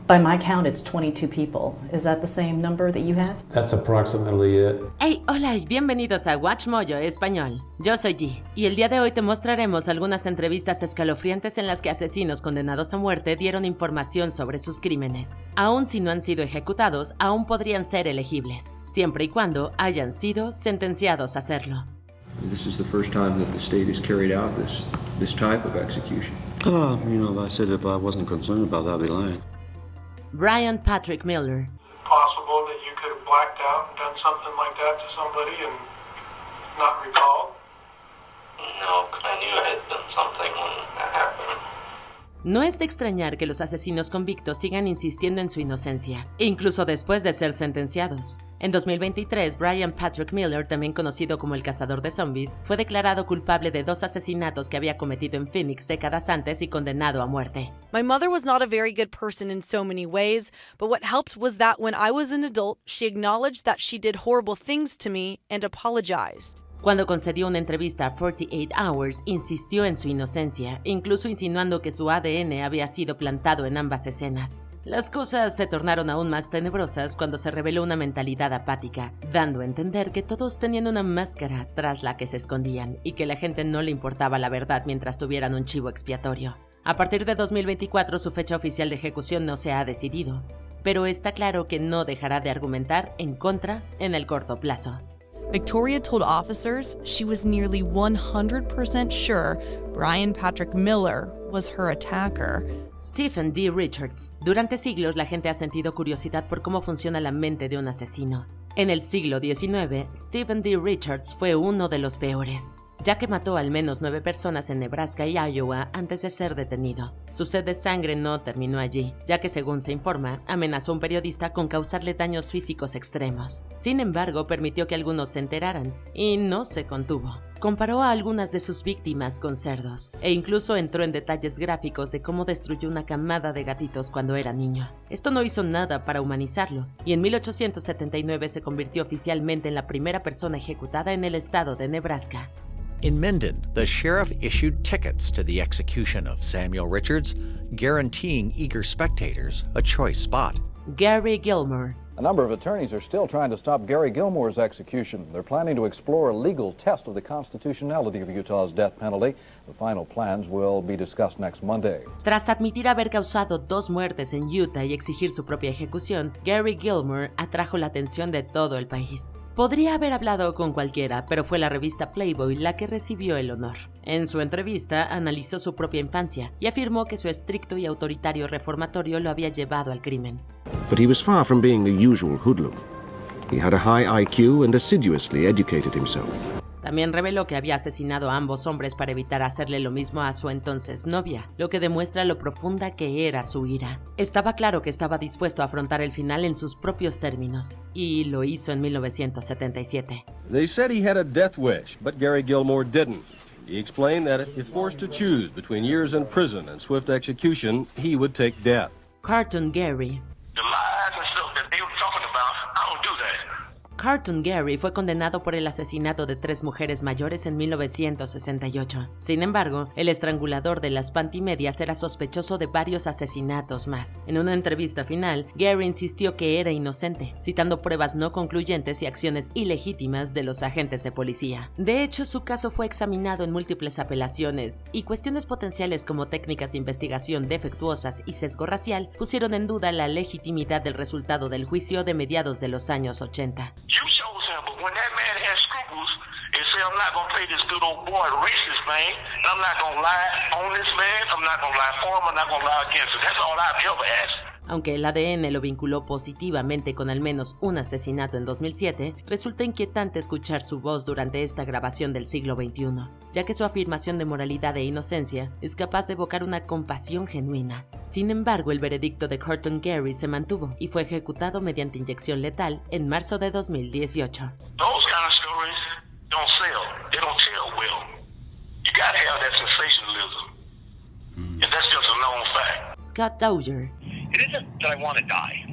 By my count, it's 22 people. Is that the same number that you have? That's approximately it. Hey, hola y bienvenidos a Watch Mojo Español. Yo soy G, y el día de hoy te mostraremos algunas entrevistas escalofriantes en las que asesinos condenados a muerte dieron información sobre sus crímenes. Aun si no han sido ejecutados, aún podrían ser elegibles, siempre y cuando hayan sido sentenciados a hacerlo. This is the first time that the state has carried out this type of execution. Oh, if I said if I wasn't concerned about that, I'd be lying. Brian Patrick Miller. Possible that you could have blacked out and done something like that to somebody and not recall? No, because I knew I had done something when that happened. No es de extrañar que los asesinos convictos sigan insistiendo en su inocencia, incluso después de ser sentenciados. En 2023, Brian Patrick Miller, también conocido como el cazador de zombies, fue declarado culpable de 2 asesinatos que había cometido en Phoenix décadas antes y condenado a muerte. My mother was not a very good person in so many ways, but what helped was that when I was an adult, she acknowledged that she did horrible things to me and apologized. Cuando concedió una entrevista a 48 Hours, insistió en su inocencia, incluso insinuando que su ADN había sido plantado en ambas escenas. Las cosas se tornaron aún más tenebrosas cuando se reveló una mentalidad apática, dando a entender que todos tenían una máscara tras la que se escondían y que la gente no le importaba la verdad mientras tuvieran un chivo expiatorio. A partir de 2024, su fecha oficial de ejecución no se ha decidido, pero está claro que no dejará de argumentar en contra en el corto plazo. Victoria told officers she was nearly 100% sure Brian Patrick Miller was her attacker. Stephen D. Richards. Durante siglos la gente ha sentido curiosidad por cómo funciona la mente de un asesino. En el siglo XIX, Stephen D. Richards fue uno de los peores, ya que mató al menos 9 personas en Nebraska y Iowa antes de ser detenido. Su sed de sangre no terminó allí, ya que según se informa, amenazó a un periodista con causarle daños físicos extremos. Sin embargo, permitió que algunos se enteraran, y no se contuvo. Comparó a algunas de sus víctimas con cerdos, e incluso entró en detalles gráficos de cómo destruyó una camada de gatitos cuando era niño. Esto no hizo nada para humanizarlo, y en 1879 se convirtió oficialmente en la primera persona ejecutada en el estado de Nebraska. In Minden, the sheriff issued tickets to the execution of Samuel Richards, guaranteeing eager spectators a choice spot. Gary Gilmore. A number of attorneys are still trying to stop Gary Gilmore's execution. They're planning to explore a legal test of the constitutionality of Utah's death penalty. The final plans will be discussed next Monday. Tras admitir haber causado 2 muertes en Utah y exigir su propia ejecución, Gary Gilmore atrajo la atención de todo el país. Podría haber hablado con cualquiera, pero fue la revista Playboy la que recibió el honor. En su entrevista, analizó su propia infancia y afirmó que su estricto y autoritario reformatorio lo había llevado al crimen. But he was far from being the usual hoodlum. He had a high IQ and assiduously educated himself. También reveló que había asesinado a ambos hombres para evitar hacerle lo mismo a su entonces novia, lo que demuestra lo profunda que era su ira. Estaba claro que estaba dispuesto a afrontar el final en sus propios términos, y lo hizo en 1977. They said he had a death wish, but Gary Gilmore didn't. He explained that if forced to choose between years in prison and swift execution, he would take death. Cartoon Gary. The lies and stuff that they were talking about, I don't do that. Cartoon Gary fue condenado por el asesinato de 3 mujeres mayores en 1968. Sin embargo, el estrangulador de las pantimedias era sospechoso de varios asesinatos más. En una entrevista final, Gary insistió que era inocente, citando pruebas no concluyentes y acciones ilegítimas de los agentes de policía. De hecho, su caso fue examinado en múltiples apelaciones, y cuestiones potenciales como técnicas de investigación defectuosas y sesgo racial pusieron en duda la legitimidad del resultado del juicio de mediados de los años 80. You chose him, but when that man has scruples and say, I'm not going to play this good old boy racist thing, and I'm not going to lie on this man, I'm not going to lie for him, I'm not going to lie against him. That's all I've ever asked. Aunque el ADN lo vinculó positivamente con al menos un asesinato en 2007, resulta inquietante escuchar su voz durante esta grabación del siglo XXI, ya que su afirmación de moralidad e inocencia es capaz de evocar una compasión genuina. Sin embargo, el veredicto de Cartoon Gary se mantuvo y fue ejecutado mediante inyección letal en marzo de 2018. Those kind of stories don't sell. They don't tell well. You gotta have that sensationalism. And that's just a known fact. Scott Dozier. It isn't that I want to die.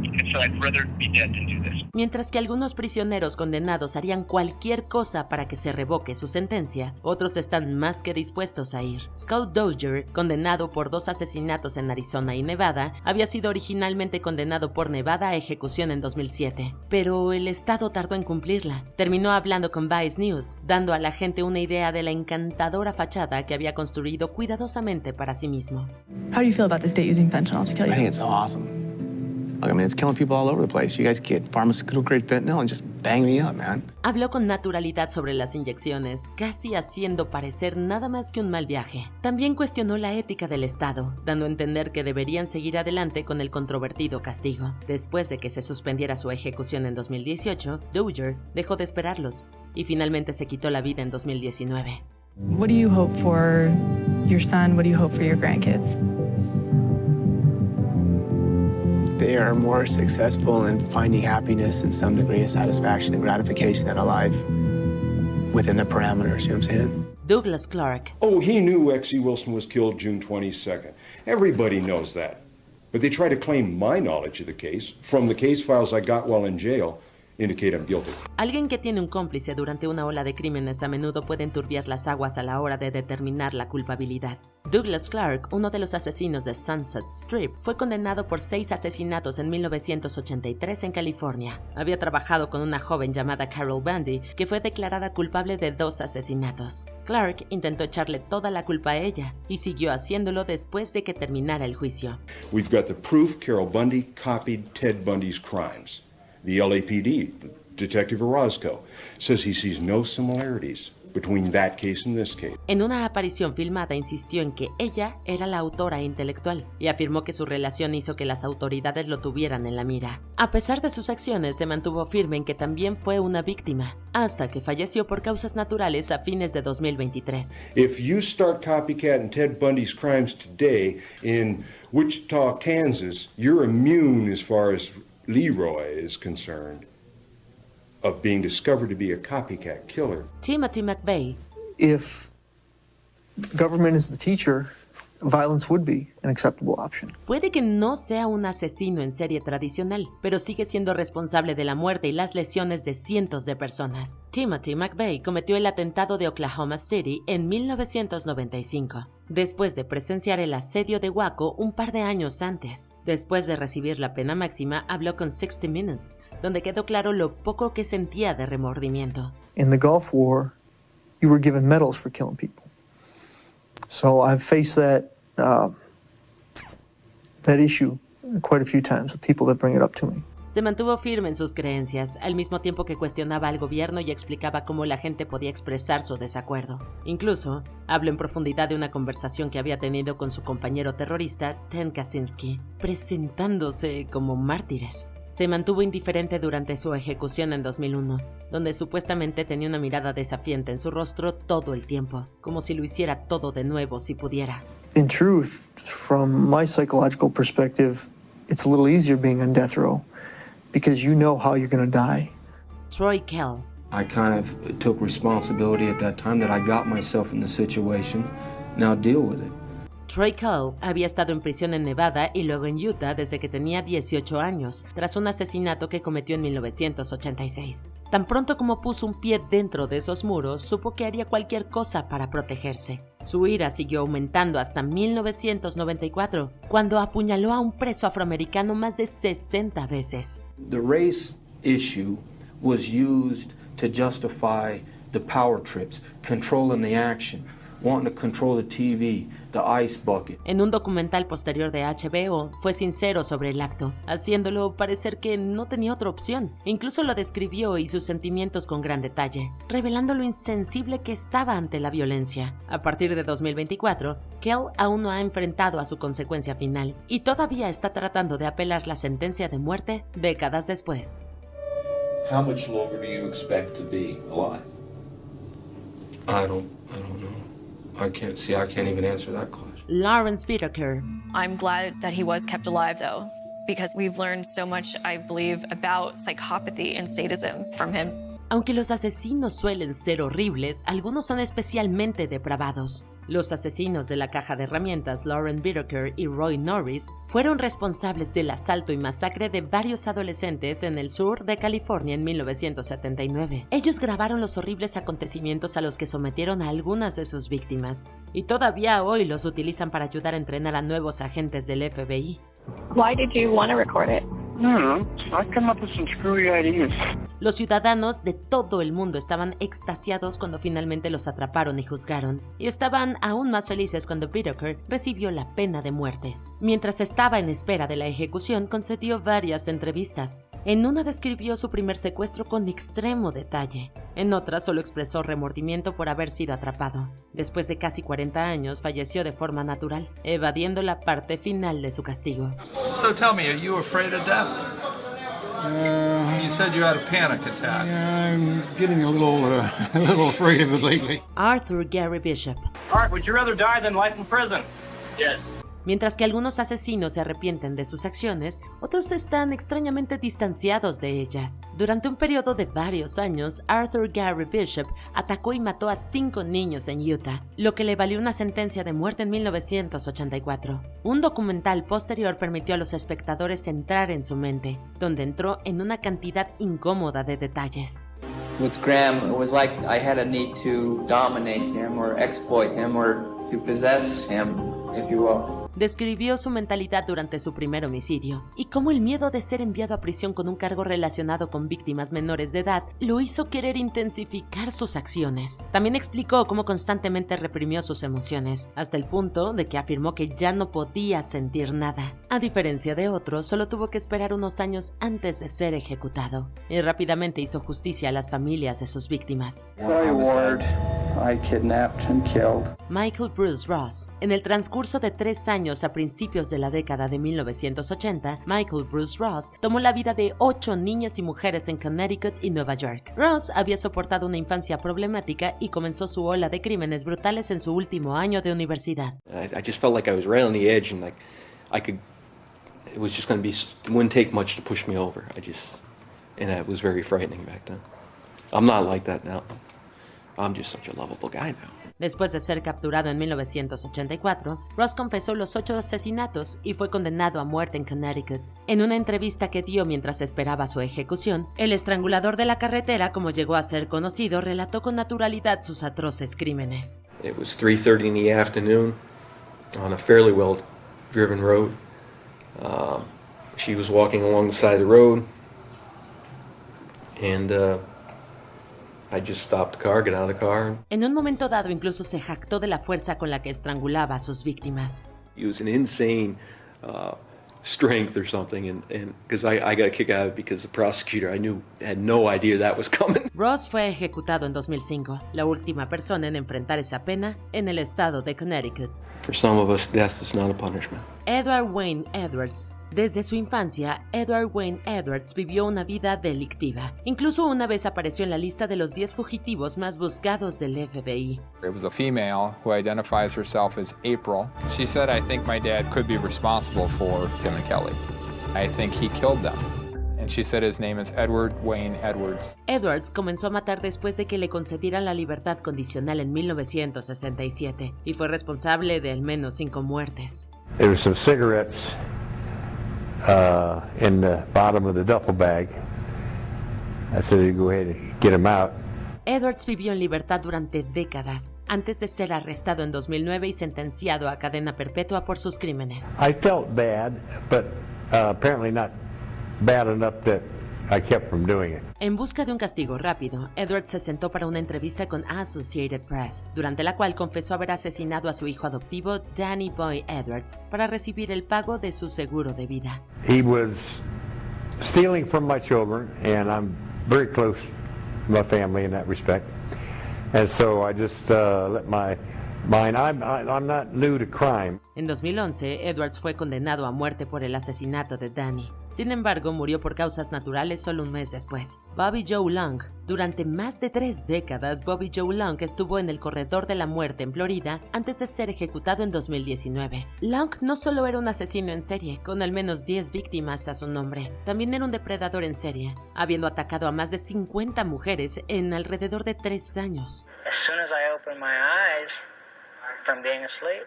And so I'd rather be dead than do this. Mientras que algunos prisioneros condenados harían cualquier cosa para que se revoque su sentencia, otros están más que dispuestos a ir. Scott Dozier, condenado por 2 asesinatos en Arizona y Nevada, había sido originalmente condenado por Nevada a ejecución en 2007, pero el estado tardó en cumplirla. Terminó hablando con Vice News, dando a la gente una idea de la encantadora fachada que había construido cuidadosamente para sí mismo. How do you feel about the state using fentanyl to kill you? I think it's awesome. Look, I mean, it's killing people all over the place. You guys get pharmaceutical-grade fentanyl and just bang me up, man. Habló con naturalidad sobre las inyecciones, casi haciendo parecer nada más que un mal viaje. También cuestionó la ética del Estado, dando a entender que deberían seguir adelante con el controvertido castigo. Después de que se suspendiera su ejecución en 2018, Dozier dejó de esperarlos y finalmente se quitó la vida en 2019. What do you hope for your son? What do you hope for your grandkids? They are more successful in finding happiness and some degree of satisfaction and gratification in a life within the parameters, you know what I'm saying? Douglas Clark. Oh, he knew X.E. Wilson was killed June 22nd. Everybody knows that. But they try to claim my knowledge of the case from the case files I got while in jail indicate I'm guilty. Alguien que tiene un cómplice durante una ola de crímenes a menudo puede enturbiar las aguas a la hora de determinar la culpabilidad. Douglas Clark, uno de los asesinos de Sunset Strip, fue condenado por 6 asesinatos en 1983 en California. Había trabajado con una joven llamada Carol Bundy, que fue declarada culpable de 2 asesinatos. Clark intentó echarle toda la culpa a ella y siguió haciéndolo después de que terminara el juicio. We've got the proof Carol Bundy copied Ted Bundy's crimes. The LAPD, Detective Orozco, says he sees no similarities between that case and this case. En una aparición filmada insistió en que ella era la autora intelectual y afirmó que su relación hizo que las autoridades lo tuvieran en la mira. A pesar de sus acciones, se mantuvo firme en que también fue una víctima, hasta que falleció por causas naturales a fines de 2023. If you start copycatting Ted Bundy's crimes today in Wichita, Kansas, you're immune as far as Leroy is concerned of being discovered to be a copycat killer. Timothy McVeigh. If government is the teacher, violence would be an acceptable option. Puede que no sea un asesino en serie tradicional, pero sigue siendo responsable de la muerte y las lesiones de cientos de personas. Timothy McVeigh cometió el atentado de Oklahoma City en 1995. Después de presenciar el asedio de Waco un par de años antes. Después de recibir la pena máxima, habló con 60 Minutes, donde quedó claro lo poco que sentía de remordimiento. In the Gulf War, you were given medals for killing people. So I've faced that issue quite a few times with people that bring it up to me. Se mantuvo firme en sus creencias, al mismo tiempo que cuestionaba al gobierno y explicaba cómo la gente podía expresar su desacuerdo. Incluso, habló en profundidad de una conversación que había tenido con su compañero terrorista, Ted Kaczynski, presentándose como mártires. Se mantuvo indiferente durante su ejecución en 2001, donde supuestamente tenía una mirada desafiante en su rostro todo el tiempo, como si lo hiciera todo de nuevo si pudiera. In truth, from my psychological perspective, it's a little easier being on death row. Because you know how you're going to die. Troy Kell. I kind of took responsibility at that time that I got myself in the situation. Now deal with it. Troy Kell había estado en prisión en Nevada y luego en Utah desde que tenía 18 años, tras un asesinato que cometió en 1986. Tan pronto como puso un pie dentro de esos muros, supo que haría cualquier cosa para protegerse. Su ira siguió aumentando hasta 1994, cuando apuñaló a un preso afroamericano más de 60 veces. The race issue was used to justify the power trips, controlling the action, wanting to control the TV, the ice bucket. En un documental posterior de HBO, fue sincero sobre el acto, haciéndolo parecer que no tenía otra opción. Incluso lo describió y sus sentimientos con gran detalle, revelando lo insensible que estaba ante la violencia. A partir de 2024, Kell aún no ha enfrentado a su consecuencia final y todavía está tratando de apelar la sentencia de muerte décadas después. How much longer do you expect to be alive? I don't know. I can't even answer that question. Lawrence Whitaker. I'm glad that he was kept alive, though, because we've learned so much, I believe, about psychopathy and sadism from him. Aunque los asesinos suelen ser horribles, algunos son especialmente depravados. Los asesinos de la caja de herramientas Lauren Whitaker y Roy Norris fueron responsables del asalto y masacre de varios adolescentes en el sur de California en 1979. Ellos grabaron los horribles acontecimientos a los que sometieron a algunas de sus víctimas y todavía hoy los utilizan para ayudar a entrenar a nuevos agentes del FBI. Why did you want to record it? I come up with some screwy ideas. Los ciudadanos de todo el mundo estaban extasiados cuando finalmente los atraparon y juzgaron, y estaban aún más felices cuando Whitaker recibió la pena de muerte. Mientras estaba en espera de la ejecución, concedió varias entrevistas. En una describió su primer secuestro con extremo detalle. En otra solo expresó remordimiento por haber sido atrapado. Después de casi 40 años, falleció de forma natural, evadiendo la parte final de su castigo. So tell me, are you afraid of death? You said you had a panic attack. I'm getting a little afraid of it lately. Arthur Gary Bishop. Art, would you rather die than life in prison? Yes. Mientras que algunos asesinos se arrepienten de sus acciones, otros están extrañamente distanciados de ellas. Durante un periodo de varios años, Arthur Gary Bishop atacó y mató a 5 niños en Utah, lo que le valió una sentencia de muerte en 1984. Un documental posterior permitió a los espectadores entrar en su mente, donde entró en una cantidad incómoda de detalles. With Graham, it was like I had a need to dominate him or exploit him or to possess him, if you will. Describió su mentalidad durante su primer homicidio y cómo el miedo de ser enviado a prisión con un cargo relacionado con víctimas menores de edad lo hizo querer intensificar sus acciones. También explicó cómo constantemente reprimió sus emociones, hasta el punto de que afirmó que ya no podía sentir nada. A diferencia de otros, solo tuvo que esperar unos años antes de ser ejecutado, y rápidamente hizo justicia a las familias de sus víctimas. Sorry, Ward. I kidnapped and killed. Michael Bruce Ross. En el transcurso de 3 años a principios de la década de 1980, Michael Bruce Ross tomó la vida de 8 niñas y mujeres en Connecticut y Nueva York. Ross había soportado una infancia problemática y comenzó su ola de crímenes brutales en su último año de universidad. I just felt like I was right on the edge and like it was just going to be, it wouldn't take much to push me over. And it was very frightening back then. I'm not like that now. I'm just such a lovable guy now. Después de ser capturado en 1984, Ross confesó los 8 asesinatos y fue condenado a muerte en Connecticut. En una entrevista que dio mientras esperaba su ejecución, el estrangulador de la carretera, como llegó a ser conocido, relató con naturalidad sus atroces crímenes. It was 3:30 in the afternoon on a fairly well-driven road. She was walking along the side of the road, and I just stopped the car, got out of the car. En un momento dado incluso se jactó de la fuerza con la que estrangulaba a sus víctimas. It was an insane strength or something, and because I got a kick out of it because the prosecutor had no idea that was coming. Ross fue ejecutado en 2005, la última persona en enfrentar esa pena en el estado de Connecticut. For some of us, death is not a punishment. Edward Wayne Edwards. Desde su infancia, Edward Wayne Edwards vivió una vida delictiva. Incluso una vez apareció en la lista de los 10 fugitivos más buscados del FBI. It was a female who identifies herself as April. She said, I think my dad could be responsible for Tim and Kelly. I think he killed them. And she said his name is Edward Wayne Edwards. Edwards comenzó a matar después de que le concedieran la libertad condicional en 1967 y fue responsable de al menos 5 muertes. There were some cigarettes in the bottom of the duffel bag. I said, go ahead and get them out. Edwards vivió en libertad durante décadas, antes de ser arrestado en 2009 y sentenciado a cadena perpetua por sus crímenes. I felt bad, but apparently not bad enough that I kept from doing it. En busca de un castigo rápido, Edwards se sentó para una entrevista con Associated Press, durante la cual confesó haber asesinado a su hijo adoptivo, Danny Boy Edwards, para recibir el pago de su seguro de vida. He was stealing from my children, and I'm very close to my family in that respect. And so I just let my mind. I'm not new to crime. En 2011, Edwards fue condenado a muerte por el asesinato de Danny. Sin embargo, murió por causas naturales solo un mes después. Bobby Joe Long. Durante más de 3 décadas, Bobby Joe Long estuvo en el corredor de la muerte en Florida antes de ser ejecutado en 2019. Long no solo era un asesino en serie, con al menos 10 víctimas a su nombre, también era un depredador en serie, habiendo atacado a más de 50 mujeres en alrededor de 3 años. As soon as I opened my eyes, from being asleep?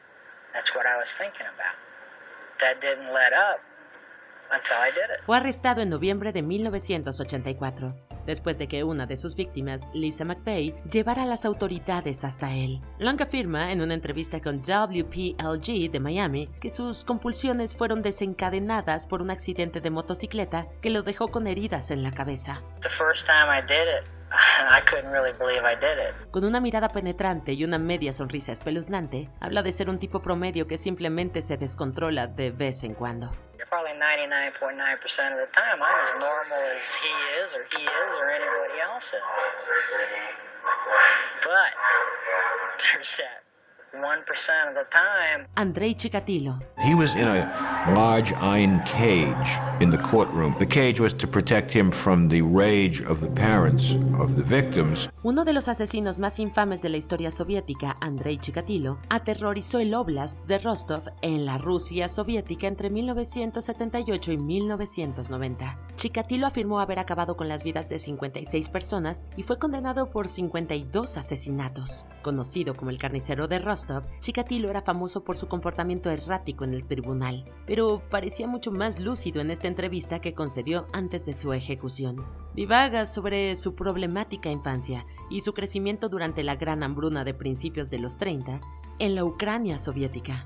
That's what I was thinking about. That didn't let up until I did it. Fue arrestado en noviembre de 1984, después de que una de sus víctimas, Lisa McVeigh, llevara a las autoridades hasta él. Long afirma en una entrevista con WPLG de Miami que sus compulsiones fueron desencadenadas por un accidente de motocicleta que lo dejó con heridas en la cabeza. The first time I did it, I couldn't really believe I did it. Con una mirada penetrante y una media sonrisa espeluznante, habla de ser un tipo promedio que simplemente se descontrola de vez en cuando. Probably 99.9% of the time, I'm as normal as he is or anybody else is. But there's that 1% of the time. Andrei Chikatilo. He was in a large iron cage in the courtroom. The cage was to protect him from the rage of the parents of the victims. Uno de los asesinos más infames de la historia soviética, Andrei Chikatilo, aterrorizó el Oblast de Rostov en la Rusia soviética entre 1978 y 1990. Chikatilo afirmó haber acabado con las vidas de 56 personas y fue condenado por 52 asesinatos. Conocido como el carnicero de Rostov, Chikatilo era famoso por su comportamiento errático en el tribunal, pero parecía mucho más lúcido en esta entrevista que concedió antes de su ejecución. Divaga sobre su problemática infancia y su crecimiento durante la gran hambruna de principios de los 30 en la Ucrania soviética.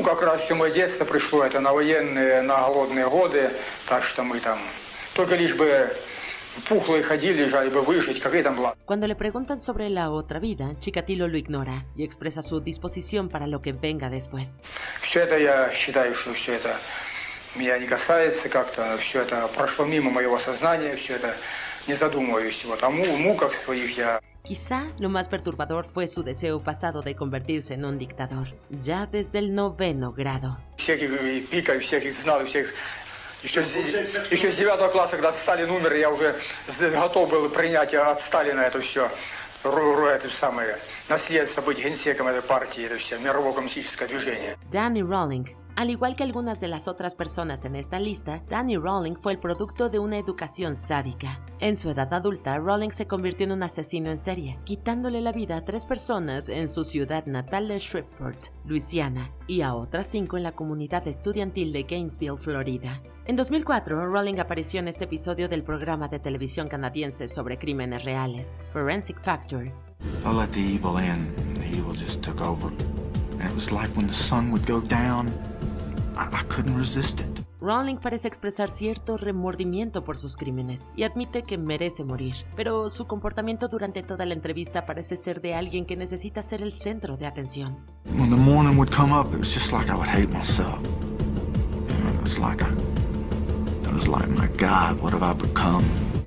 Как раз все мое детство пришло, это на военные, на голодные годы, так что мы там только лишь бы пухлые ходили, лежали бы выжить, какие там была. Cuando le preguntan sobre la otra vida, Chikatilo lo ignora y expresa su disposición para lo que venga después. Все это я считаю, что все это меня не касается, как-то все это прошло мимо моего сознания, все это не задумываюсь. Вот о муках своих я. Quizá lo más perturbador fue su deseo pasado de convertirse en un dictador, ya desde el 9º grado. Всяких пиков, всяких знал, всех. Еще с 9 класса, когда Сталин умер, я уже готов был принять от Сталина это все, это самое, наследство, быть генсеком этой партии, это все, мировое коммунистическое движение. Danny Rawling. Al igual que algunas de las otras personas en esta lista, Danny Rawling fue el producto de una educación sádica. En su edad adulta, Rawling se convirtió en un asesino en serie, quitándole la vida a 3 personas en su ciudad natal de Shreveport, Luisiana, y a otras 5 en la comunidad estudiantil de Gainesville, Florida. En 2004, Rawling apareció en este episodio del programa de televisión canadiense sobre crímenes reales, Forensic Factor. I let the evil in, and the evil just took over. And it was like when the sun would go down, I couldn't resist it. Rawling parece expresar cierto remordimiento por sus crímenes y admite que merece morir, pero su comportamiento durante toda la entrevista parece ser de alguien que necesita ser el centro de atención. When the morning would come up, it was just like I would hate myself. It was like, my God, what have I become?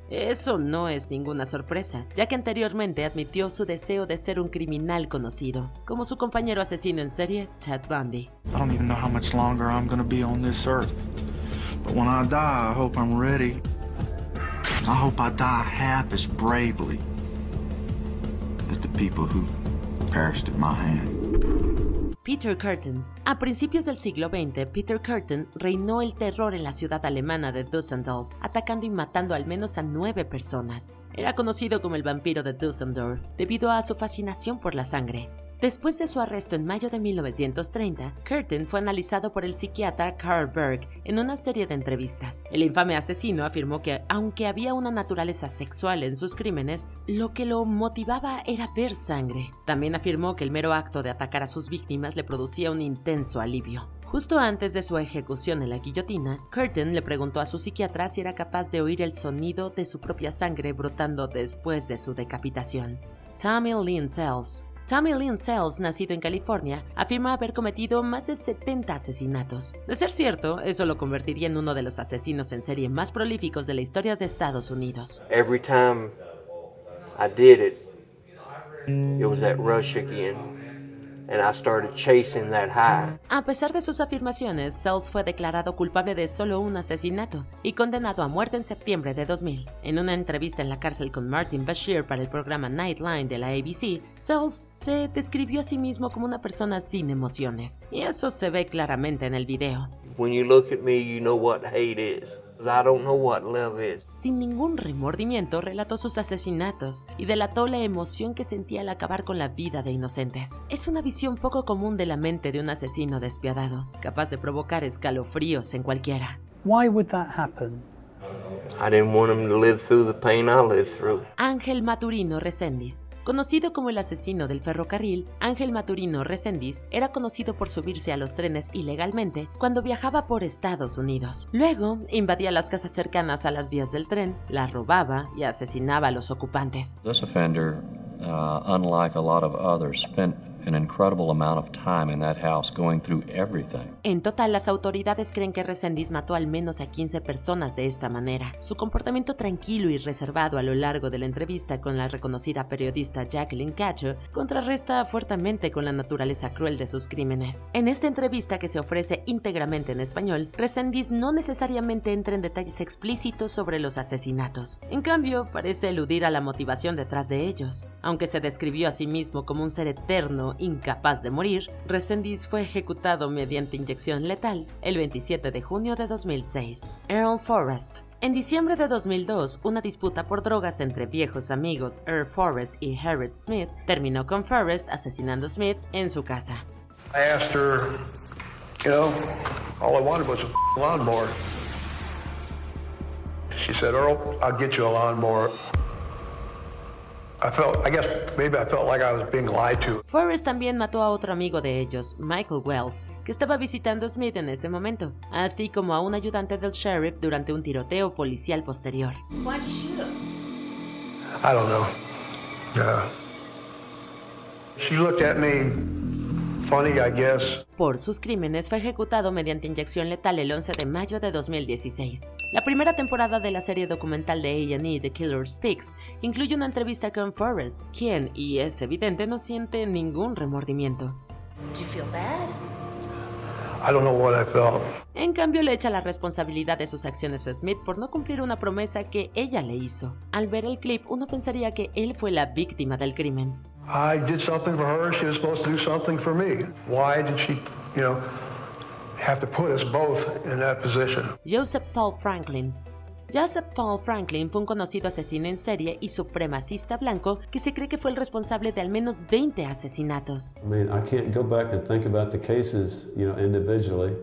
Eso no es ninguna sorpresa, ya que anteriormente admitió su deseo de ser un criminal conocido, como su compañero asesino en serie, Ted Bundy. I don't even know how much longer I'm going to be on this earth. But when I die, I hope I'm ready. I hope I die half as bravely as the people who perished at my hand. Peter Kürten. A principios del siglo XX, Peter Kürten reinó el terror en la ciudad alemana de Düsseldorf, atacando y matando al menos a 9 personas. Era conocido como el vampiro de Düsseldorf, debido a su fascinación por la sangre. Después de su arresto en mayo de 1930, Kürten fue analizado por el psiquiatra Carl Berg en una serie de entrevistas. El infame asesino afirmó que, aunque había una naturaleza sexual en sus crímenes, lo que lo motivaba era ver sangre. También afirmó que el mero acto de atacar a sus víctimas le producía un intenso alivio. Justo antes de su ejecución en la guillotina, Kürten le preguntó a su psiquiatra si era capaz de oír el sonido de su propia sangre brotando después de su decapitación. Tommy Lynn Sells. Tommy Lynn Sells, nacido en California, afirma haber cometido más de 70 asesinatos. De ser cierto, eso lo convertiría en uno de los asesinos en serie más prolíficos de la historia de Estados Unidos. Every time I did it, it was that rush again. And I started chasing that high. A pesar de sus afirmaciones, Sells fue declarado culpable de solo un asesinato y condenado a muerte en septiembre de 2000. En una entrevista en la cárcel con Martin Bashir para el programa Nightline de la ABC, Sells se describió a sí mismo como una persona sin emociones, y eso se ve claramente en el video. When you look at me, you know what hate is. I don't know what love is. Sin ningún remordimiento, relató sus asesinatos y delató la emoción que sentía al acabar con la vida de inocentes. Es una visión poco común de la mente de un asesino despiadado, capaz de provocar escalofríos en cualquiera. Why would that happen? I didn't want him to live through the pain I lived through. Ángel Maturino Reséndiz. Conocido como el asesino del ferrocarril, Ángel Maturino Reséndiz era conocido por subirse a los trenes ilegalmente cuando viajaba por Estados Unidos. Luego, invadía las casas cercanas a las vías del tren, las robaba y asesinaba a los ocupantes. This offender, unlike a lot of others, spent an incredible amount of time in that house going through everything. En total, las autoridades creen que Reséndiz mató al menos a 15 personas de esta manera. Su comportamiento tranquilo y reservado a lo largo de la entrevista con la reconocida periodista Jacqueline Cacho contrarresta fuertemente con la naturaleza cruel de sus crímenes. En esta entrevista, que se ofrece íntegramente en español, Reséndiz no necesariamente entra en detalles explícitos sobre los asesinatos. En cambio, parece eludir a la motivación detrás de ellos. Aunque se describió a sí mismo como un ser eterno incapaz de morir, Reséndiz fue ejecutado mediante inyección letal el 27 de junio de 2006. Earl Forrest. En diciembre de 2002, una disputa por drogas entre viejos amigos Earl Forrest y Harriet Smith terminó con Forrest asesinando a Smith en su casa. I asked her, you know, all I wanted was a lawnmower. She said, Earl, I'll get you a lawnmower. I felt like I was being lied to. Forrest también mató a otro amigo de ellos, Michael Wells, que estaba visitando a Smith en ese momento, así como a un ayudante del sheriff durante un tiroteo policial posterior. Why'd you shoot him? I don't know. She looked at me funny, I guess. Por sus crímenes fue ejecutado mediante inyección letal el 11 de mayo de 2016. La primera temporada de la serie documental de A&E The Killer Speaks incluye una entrevista con Forrest, quien, y es evidente, no siente ningún remordimiento. Did you feel bad? I don't know what I felt. En cambio, le echa la responsabilidad de sus acciones a Smith por no cumplir una promesa que ella le hizo. Al ver el clip, uno pensaría que él fue la víctima del crimen. I did something for her, she was supposed to do something for me. Why did she, have to put us both in that position? Joseph Paul Franklin. Joseph Paul Franklin fue un conocido asesino en serie y supremacista blanco que se cree que fue el responsable de al menos 20 asesinatos. I mean, I can't go back and think about the cases, individually.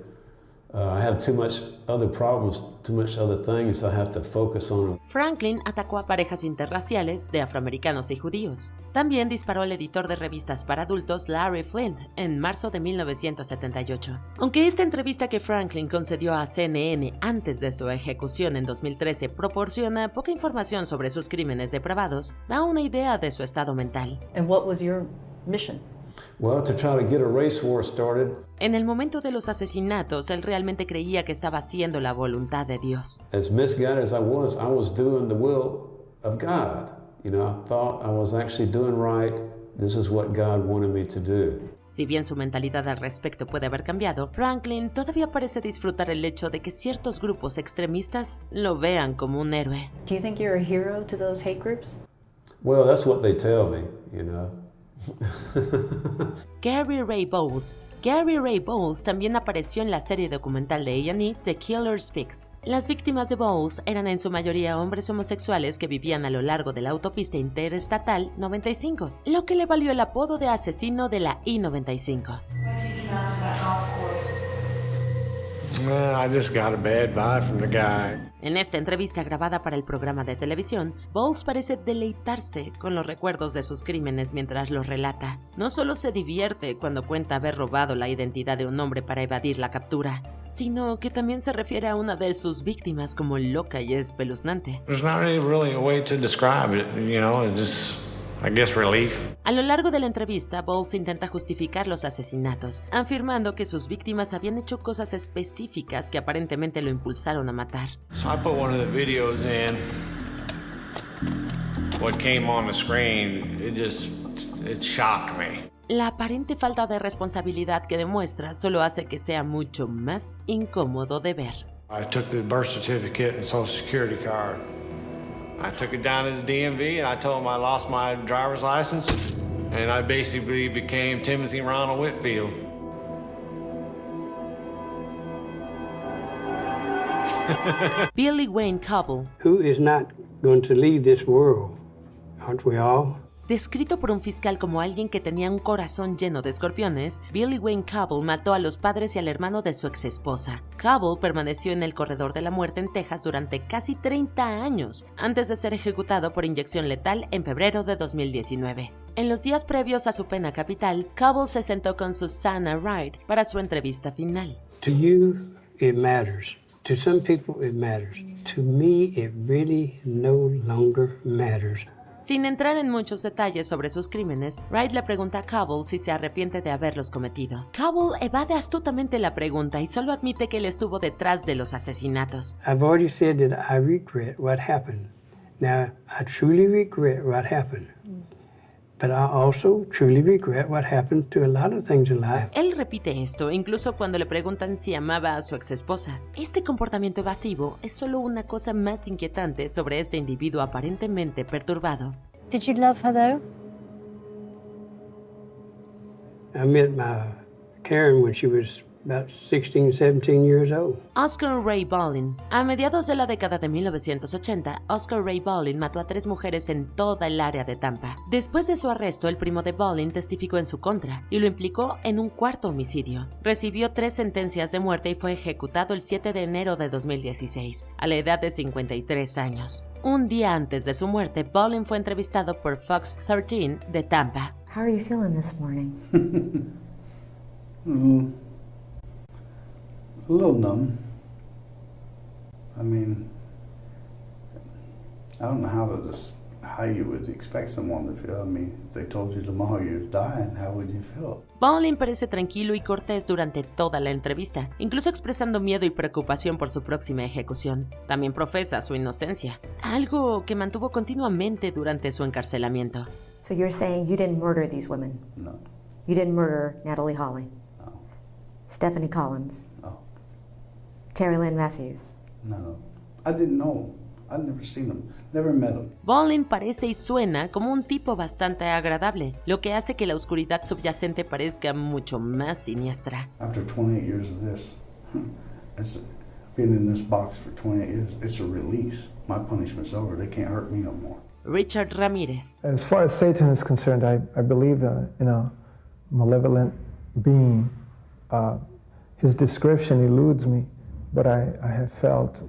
I have too much other problems, too much other things I have to focus on. Franklin atacó a parejas interraciales de afroamericanos y judíos. También disparó al editor de revistas para adultos Larry Flynt en marzo de 1978. Aunque esta entrevista que Franklin concedió a CNN antes de su ejecución en 2013 proporciona poca información sobre sus crímenes depravados, da una idea de su estado mental. And what was your mission? Well, to try to get a race war started. En el momento de los asesinatos, él realmente creía que estaba haciendo la voluntad de Dios. As misguided as I was doing the will of God. I thought I was actually doing right. This is what God wanted me to do. Si bien su mentalidad al respecto puede haber cambiado, Franklin todavía parece disfrutar el hecho de que ciertos grupos extremistas lo vean como un héroe. Do you think you're a hero to those hate groups? Well, that's what they tell me, Gary Ray Bowles. Gary Ray Bowles también apareció en la serie documental de A&E The Killer Speaks. Las víctimas de Bowles eran en su mayoría hombres homosexuales que vivían a lo largo de la autopista interestatal 95, lo que le valió el apodo de asesino de la I-95. I just got a bad vibe from the guy. En esta entrevista grabada para el programa de televisión, Bowles parece deleitarse con los recuerdos de sus crímenes mientras los relata. No solo se divierte cuando cuenta haber robado la identidad de un hombre para evadir la captura, sino que también se refiere a una de sus víctimas como loca y espeluznante. There's not really a way to describe it, it's just, I guess, relief. A lo largo de la entrevista, Bowles intenta justificar los asesinatos, afirmando que sus víctimas habían hecho cosas específicas que aparentemente lo impulsaron a matar. So I put one of the videos in. What came on the screen, it shocked me. La aparente falta de responsabilidad que demuestra solo hace que sea mucho más incómodo de ver. I took the birth certificate and social security card. I took it down to the DMV and I told them I lost my driver's license and I basically became Timothy Ronald Whitfield. Billy Wayne Cobble, Who is not going to leave this world? Aren't we all? descrito por un fiscal como alguien que tenía un corazón lleno de escorpiones, Billy Wayne Cobble mató a los padres y al hermano de su exesposa. Cobble permaneció en el corredor de la muerte en Texas durante casi 30 años, antes de ser ejecutado por inyección letal en febrero de 2019. En los días previos a su pena capital, Cobble se sentó con Susanna Wright para su entrevista final. To you, it matters. To some people, it matters. To me, it really no longer matters. Sin entrar en muchos detalles sobre sus crímenes, Wright le pregunta a Cobble si se arrepiente de haberlos cometido. Cobble evade astutamente la pregunta y solo admite que él estuvo detrás de los asesinatos. I've already said that I regret what happened. Now, I truly regret what happened. But I also truly regret what happened to a lot of things in life. Él repite esto incluso cuando le preguntan si amaba a su exesposa. Este comportamiento evasivo es solo una cosa más inquietante sobre este individuo aparentemente perturbado. Did you love her though? I met Karen when she was about 16, 17 years old. Oscar Ray Bolin. A mediados de la década de 1980, Oscar Ray Bolin mató a 3 mujeres en toda el área de Tampa. Después de su arresto, el primo de Bolin testificó en su contra y lo implicó en un 4º homicidio. Recibió 3 sentencias de muerte y fue ejecutado el 7 de enero de 2016, a la edad de 53 años. Un día antes de su muerte, Bolin fue entrevistado por Fox 13 de Tampa. How are you feeling this morning? A little numb. I mean, I don't know how you would expect someone to feel. I mean, if they told you tomorrow you're dying, how would you feel? Bolin parece tranquilo y cortés durante toda la entrevista, incluso expresando miedo y preocupación por su próxima ejecución. También profesa su inocencia, algo que mantuvo continuamente durante su encarcelamiento. So you're saying you didn't murder these women? No. You didn't murder Natalie Hawley? No. Stephanie Collins? No. Terry Lynn Matthews? No. I didn't know. I'd never seen him. Never met him. Bolin parece y suena como un tipo bastante agradable, lo que hace que la oscuridad subyacente parezca mucho más siniestra. After 28 years of this, it's been in this box for 28 years. It's a release. My punishment's over. They can't hurt me no more. Richard Ramírez. As far as Satan is concerned, I believe in a malevolent being. His description eludes me, but I have felt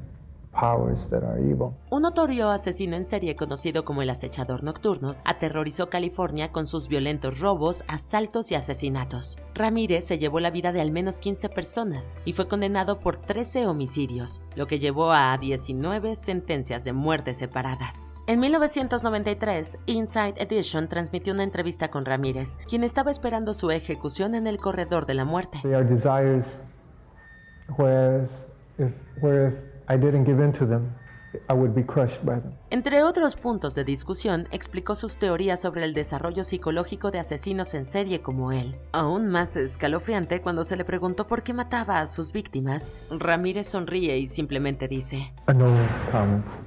powers that are evil. Un notorio asesino en serie conocido como el acechador nocturno aterrorizó California con sus violentos robos, asaltos y asesinatos. Ramírez se llevó la vida de al menos 15 personas y fue condenado por 13 homicidios, lo que llevó a 19 sentencias de muerte separadas. En 1993, Inside Edition transmitió una entrevista con Ramírez, quien estaba esperando su ejecución en el corredor de la muerte. They are desires, whereas if I didn't give in to them, I would be crushed by them. Entre otros puntos de discusión, explicó sus teorías sobre el desarrollo psicológico de asesinos en serie como él. Aún más escalofriante, cuando se le preguntó por qué mataba a sus víctimas, Ramírez sonríe y simplemente dice: No comments.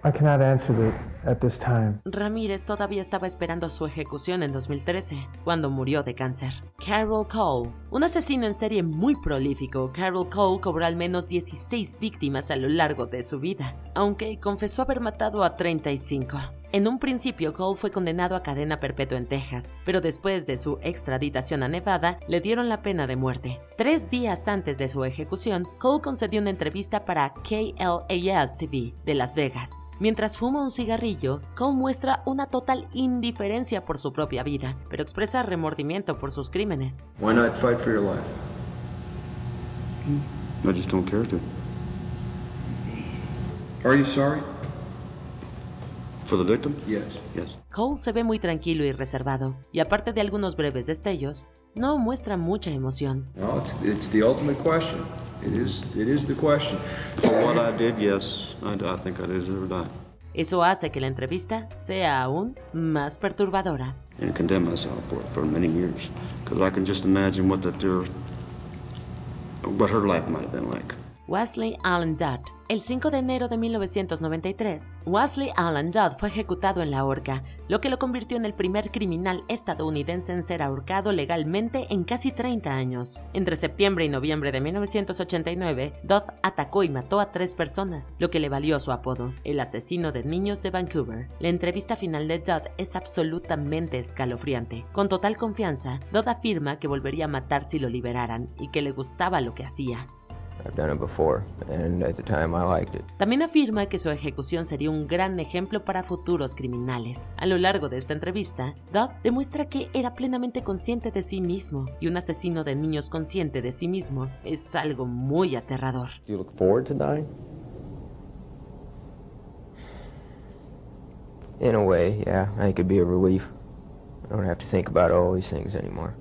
I cannot answer it at this time. Ramírez todavía estaba esperando su ejecución en 2013, cuando murió de cáncer. Carol Cole, un asesino en serie muy prolífico, Carol Cole cobró al menos 16 víctimas a lo largo de su vida, aunque confesó haber matado a 35. En un principio, Cole fue condenado a cadena perpetua en Texas, pero después de su extraditación a Nevada, le dieron la pena de muerte. 3 días antes de su ejecución, Cole concedió una entrevista para KLAS-TV de Las Vegas. Mientras fuma un cigarrillo, Cole muestra una total indiferencia por su propia vida, pero expresa remordimiento por sus crímenes. Why not fight for your life? I just don't care to. Are you sorry? For the victim? Yes. Yes. Cole se ve muy tranquilo y reservado, y aparte de algunos breves destellos, no muestra mucha emoción. No, it's the ultimate question. It is the question. For what I did, yes, I think I deserve to die. Eso hace que la entrevista sea aún más perturbadora. And condemn myself for many years, because I can just imagine what her life might have been like. Wesley Allen Dodd. El 5 de enero de 1993, Wesley Allen Dodd fue ejecutado en la horca, lo que lo convirtió en el primer criminal estadounidense en ser ahorcado legalmente en casi 30 años. Entre septiembre y noviembre de 1989, Dodd atacó y mató a 3 personas, lo que le valió su apodo, el asesino de niños de Vancouver. La entrevista final de Dodd es absolutamente escalofriante. Con total confianza, Dodd afirma que volvería a matar si lo liberaran y que le gustaba lo que hacía. I've done it before, and at the time I liked it. También afirma que su ejecución sería un gran ejemplo para futuros criminales. A lo largo de esta entrevista, Dodd demuestra que era plenamente consciente de sí mismo, y un asesino de niños consciente de sí mismo es algo muy aterrador. Do you look forward to dying? In a way, yeah. I think it'd be a relief. I don't have to think about all these things anymore.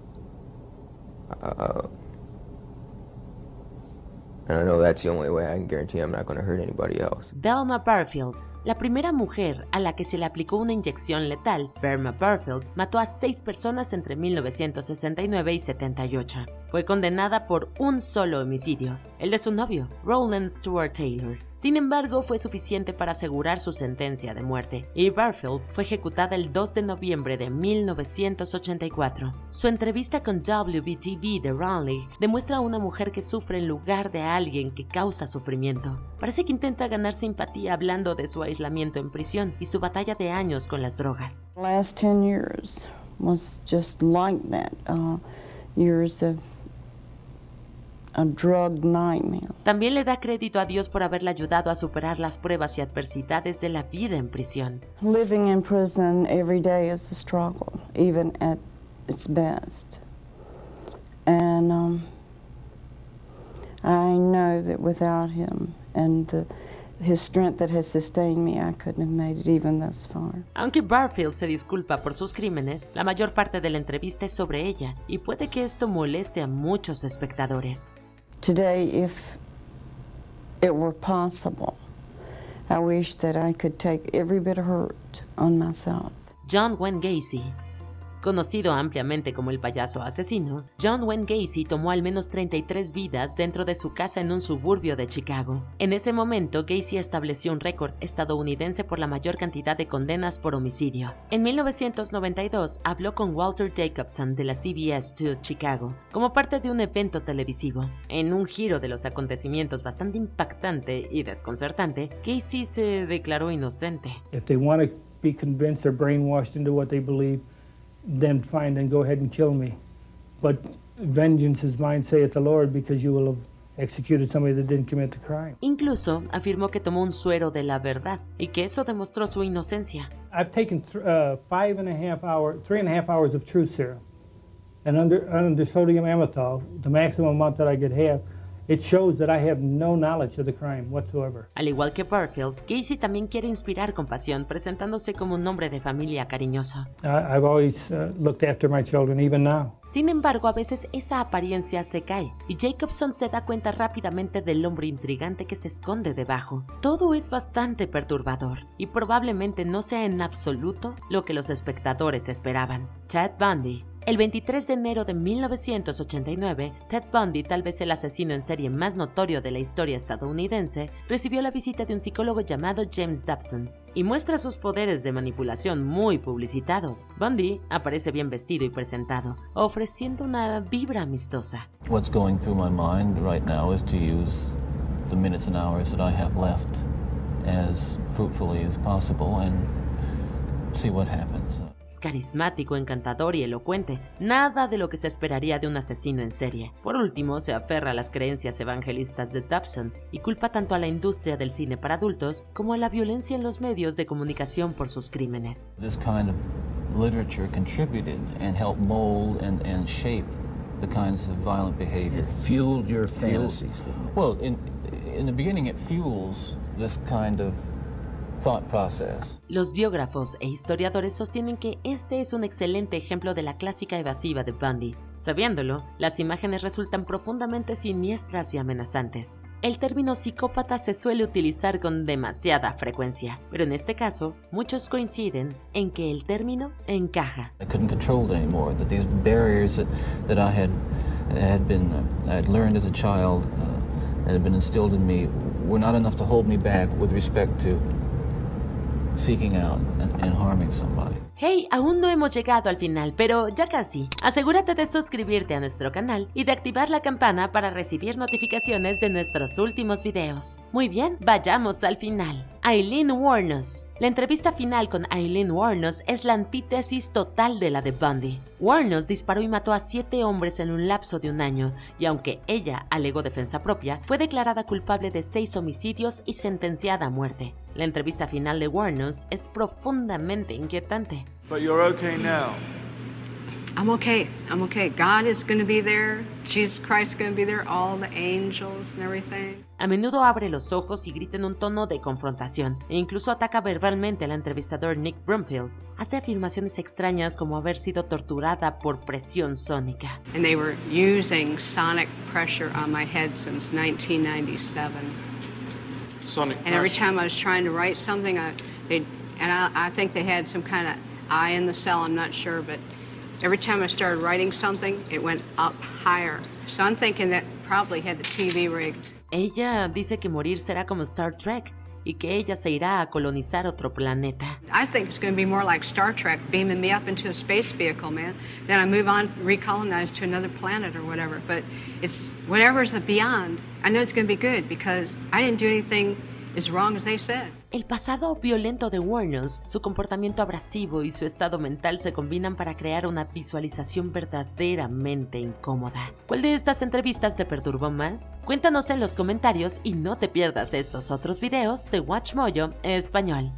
And I know that's the only way I can guarantee I'm not going to hurt anybody else. Velma Barfield, la primera mujer a la que se le aplicó una inyección letal, Velma Barfield, mató a 6 personas entre 1969 y 78. Fue condenada por un solo homicidio, el de su novio, Roland Stewart Taylor. Sin embargo, fue suficiente para asegurar su sentencia de muerte, y Barfield fue ejecutada el 2 de noviembre de 1984. Su entrevista con WBTV de Raleigh demuestra a una mujer que sufre en lugar de alguien que causa sufrimiento. Parece que intenta ganar simpatía hablando de su aislamiento en prisión y su batalla de años con las drogas. The last 10 years was just like that. Years of a drug nightmare. También le da crédito a Dios por haberle ayudado a superar las pruebas y adversidades de la vida en prisión. Living in prison every day is a struggle, even at its best. And I know that without him and his strength that has sustained me, I couldn't have made it even thus far. Aunque Barfield se disculpa por sus crímenes, la mayor parte de la entrevista es sobre ella, y puede que esto moleste a muchos espectadores. Today, if it were possible, I wish that I could take every bit of hurt on myself. John Wayne Gacy. Conocido ampliamente como el payaso asesino, John Wayne Gacy tomó al menos 33 vidas dentro de su casa en un suburbio de Chicago. En ese momento, Gacy estableció un récord estadounidense por la mayor cantidad de condenas por homicidio. En 1992, habló con Walter Jacobson de la CBS 2 Chicago como parte de un evento televisivo. En un giro de los acontecimientos bastante impactante y desconcertante, Gacy se declaró inocente. If they want to be convinced or brainwashed into what they believe, then fine, then go ahead and kill me. But vengeance is mine, saith the Lord, because you will have executed somebody that didn't commit the crime. Incluso afirmó que tomó un suero de la verdad y que eso demostró su inocencia. I've taken 3.5 hours of truth serum, and under sodium amytal, the maximum amount that I could have. It shows that I have no knowledge of the crime whatsoever. Al igual que Barfield, Gacy también quiere inspirar compasión presentándose como un hombre de familia cariñoso. I've always looked after my children, even now. Sin embargo, a veces esa apariencia se cae y Jacobson se da cuenta rápidamente del hombre intrigante que se esconde debajo. Todo es bastante perturbador y probablemente no sea en absoluto lo que los espectadores esperaban. Ted Bundy. El 23 de enero de 1989, Ted Bundy, tal vez el asesino en serie más notorio de la historia estadounidense, recibió la visita de un psicólogo llamado James Dobson y muestra sus poderes de manipulación muy publicitados. Bundy aparece bien vestido y presentado, ofreciendo una vibra amistosa. What's going through my mind right now is to use the minutes and hours that I have left as fruitfully as possible and see what happens. Es carismático, encantador y elocuente, nada de lo que se esperaría de un asesino en serie. Por último, se aferra a las creencias evangelistas de Dobson y culpa tanto a la industria del cine para adultos como a la violencia en los medios de comunicación por sus crímenes. This kind of literature contributed and helped mold and shape the kinds of violent behavior. It fueled your fantasies, didn't it? Well, in the beginning it fuels this kind of thought process. Los biógrafos e historiadores sostienen que este es un excelente ejemplo de la clásica evasiva de Bundy. Sabiéndolo, las imágenes resultan profundamente siniestras y amenazantes. El término psicópata se suele utilizar con demasiada frecuencia, pero en este caso, muchos coinciden en que el término encaja. I couldn't control it anymore, that these barriers that I had learned as a child that had been instilled in me were not enough to hold me back with respect to seeking out and harming somebody. Hey, aún no hemos llegado al final, pero ya casi. Asegúrate de suscribirte a nuestro canal y de activar la campana para recibir notificaciones de nuestros últimos videos. Muy bien, vayamos al final. Aileen Wuornos. La entrevista final con Aileen Wuornos es la antítesis total de la de Bundy. Wuornos disparó y mató a 7 hombres en un lapso de un año, y aunque ella alegó defensa propia, fue declarada culpable de 6 homicidios y sentenciada a muerte. La entrevista final de Wuornos es profundamente inquietante. But you're okay now. I'm okay. I'm okay. God is going to be there. Jesus Christ is going to be there. All the angels and everything. A menudo abre los ojos y grita en un tono de confrontación, e incluso ataca verbalmente al entrevistador Nick Brumfield. Hace afirmaciones extrañas como haber sido torturada por presión sónica. And they were using sonic pressure on my head since 1997. Sonic And every pressure. time I was trying to write something, I think they had some kind of eye in the cell, I'm not sure, but every time I started writing something, it went up higher. So I'm thinking that probably had the TV rigged. Ella dice que morir será como Star Trek y que ella se irá a colonizar otro planeta. I think it's going to be more like Star Trek, beaming me up into a space vehicle, man. Then I move on, recolonize to another planet or whatever. But it's whatever's beyond. I know it's going to be good because I didn't do anything as wrong as they said. El pasado violento de Wuornos, su comportamiento abrasivo y su estado mental se combinan para crear una visualización verdaderamente incómoda. ¿Cuál de estas entrevistas te perturbó más? Cuéntanos en los comentarios y no te pierdas estos otros videos de WatchMojo Español.